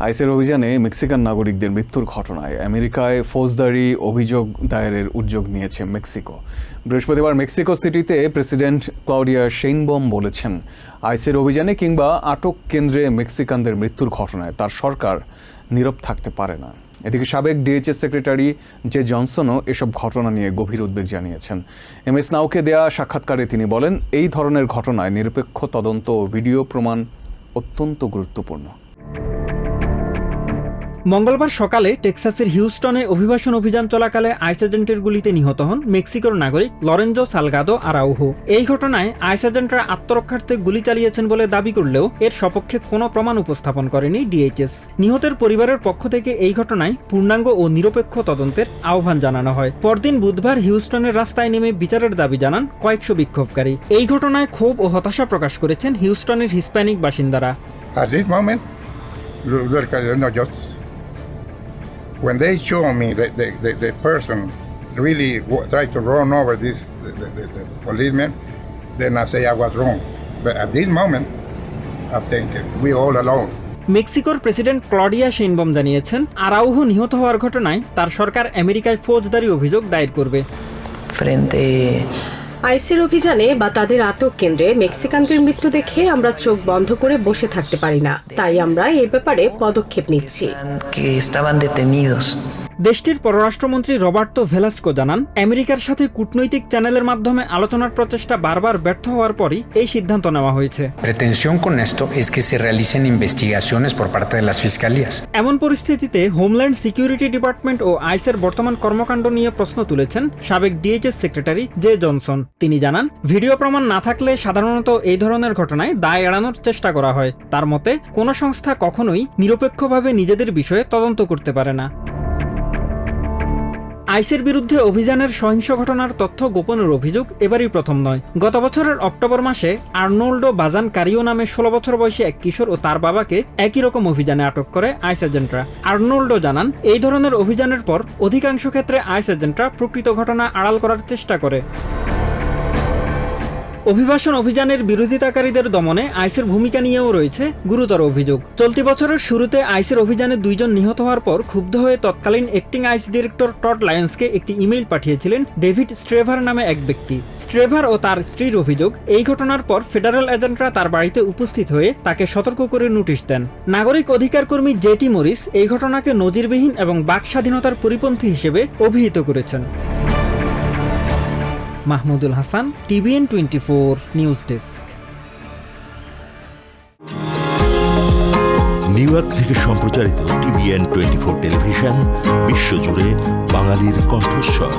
আইসের অভিযানে মেক্সিকান নাগরিকদের মৃত্যুর ঘটনায় আমেরিকায় ফৌজদারি অভিযোগ দায়েরের উদ্যোগ নিয়েছে মেক্সিকো। বৃহস্পতিবার মেক্সিকো সিটিতে প্রেসিডেন্ট ক্লাউডিয়া শেইনবম বলেছেন, আইসের অভিযানে কিংবা আটক কেন্দ্রে মেক্সিকানদের মৃত্যুর ঘটনায় তার সরকার নীরব থাকতে পারে না। এদিকে সাবেক ডিএইচএস সেক্রেটারি জে জনসনও এসব ঘটনা নিয়ে গভীর উদ্বেগ জানিয়েছেন। এমএস নাউকে দেয়া সাক্ষাৎকারে তিনি বলেন, এই ধরনের ঘটনায় নিরপেক্ষ তদন্ত ও ভিডিও প্রমাণ অত্যন্ত গুরুত্বপূর্ণ। মঙ্গলবার সকালে টেক্সাসের হিউস্টনে অভিবাসন অভিযান চলাকালে আইস এজেন্টের গুলিতে নিহত হন মেক্সিকোর নাগরিক লরেঞ্জো সালগাদো আরাউহো। এই ঘটনায় আইস এজেন্টরা আত্মরক্ষার্থে গুলি চালিয়েছেন বলে দাবি করলেও এর সপক্ষে কোনো প্রমাণ উপস্থাপন করেনি ডিএইচএস। নিহতের পরিবারের পক্ষ থেকে এই ঘটনায় পূর্ণাঙ্গ ও নিরপেক্ষ তদন্তের আহ্বান জানানো হয়। পরদিন বুধবার হিউস্টনের রাস্তায় নেমে বিচারের দাবি জানান কয়েকশো বিক্ষোভকারী। এই ঘটনায় ক্ষোভ ও হতাশা প্রকাশ করেছেন হিউস্টনের হিস্প্যানিক বাসিন্দারা। When they show me the person really tried to run over the policeman, then I say I was wrong. But at this moment, I think we all alone. মেক্সিকোর প্রেসিডেন্ট ক্লডিয়া শেইনবম জানিয়েছেন, Araujo নিহত হওয়ার ঘটনায় তার সরকার আমেরিকায় ফৌজদারি অভিযোগ দায়ের করবে। আইসের অভিযানে বা তাদের আটক কেন্দ্রে মেক্সিকানদের মৃত্যু দেখে আমরা চোখ বন্ধ করে বসে থাকতে পারি না, তাই আমরা এ ব্যাপারে পদক্ষেপ নিচ্ছি। দেশটির পররাষ্ট্রমন্ত্রী রবার্তো ভেলাস্কো জানান, আমেরিকার সাথে কূটনৈতিক চ্যানেলের মাধ্যমে আলোচনার প্রচেষ্টা বারবার ব্যর্থ হওয়ার পরই এই সিদ্ধান্ত নেওয়া হয়েছে। এমন পরিস্থিতিতে হোমল্যান্ড সিকিউরিটি ডিপার্টমেন্ট ও আইসের বর্তমান কর্মকাণ্ড নিয়ে প্রশ্ন তুলেছেন সাবেক ডিএইচএস সেক্রেটারি জে জনসন। তিনি জানান, ভিডিও প্রমাণ না থাকলে সাধারণত এই ধরনের ঘটনায় দায় এড়ানোর চেষ্টা করা হয়। তার মতে, কোনো সংস্থা কখনোই নিরপেক্ষভাবে নিজেদের বিষয়ে তদন্ত করতে পারে না। আইসের বিরুদ্ধে অভিযানের সহিংস ঘটনার তথ্য গোপনের অভিযোগ এবারই প্রথম নয়। গত বছরের অক্টোবর মাসে আর্নোল্ডো বাজান কারিও নামে 16 বছর বয়সী এক কিশোর ও তার বাবাকে একই রকম অভিযানে আটক করে আইস এজেন্টরা। আর্নোল্ডো জানান, এই ধরনের অভিযানের পর অধিকাংশ ক্ষেত্রে আইস এজেন্টরা প্রকৃত ঘটনা আড়াল করার চেষ্টা করে। অভিবাসন অভিযানের বিরোধিতাকারীদের দমনে আইসের ভূমিকা নিয়েও রয়েছে গুরুতর অভিযোগ। চলতি বছরের শুরুতে আইসের অভিযানে 2 জন নিহত হওয়ার পর ক্ষুব্ধ হয়ে তৎকালীন অ্যাক্টিং আইস ডিরেক্টর টড লায়ন্সকে একটি ইমেইল পাঠিয়েছিলেন ডেভিড স্ট্রেভার নামে এক ব্যক্তি। স্ট্রেভার ও তার স্ত্রীর অভিযোগ, এই ঘটনার পর ফেডারেল এজেন্টরা তার বাড়িতে উপস্থিত হয়ে তাকে সতর্ক করে নোটিশ দেন। নাগরিক অধিকার কর্মী জেটি মরিস এই ঘটনাকে নজিরবিহীন এবং বাক স্বাধীনতার পরিপন্থী হিসেবে অভিহিত করেছেন। Mahmudul Hasan, TVN 24 news desk. New York থেকে সম্প্রচারিত TVN 24 টেলিভিশন বিশ্বজুড়ে বাঙালির কণ্ঠস্বর।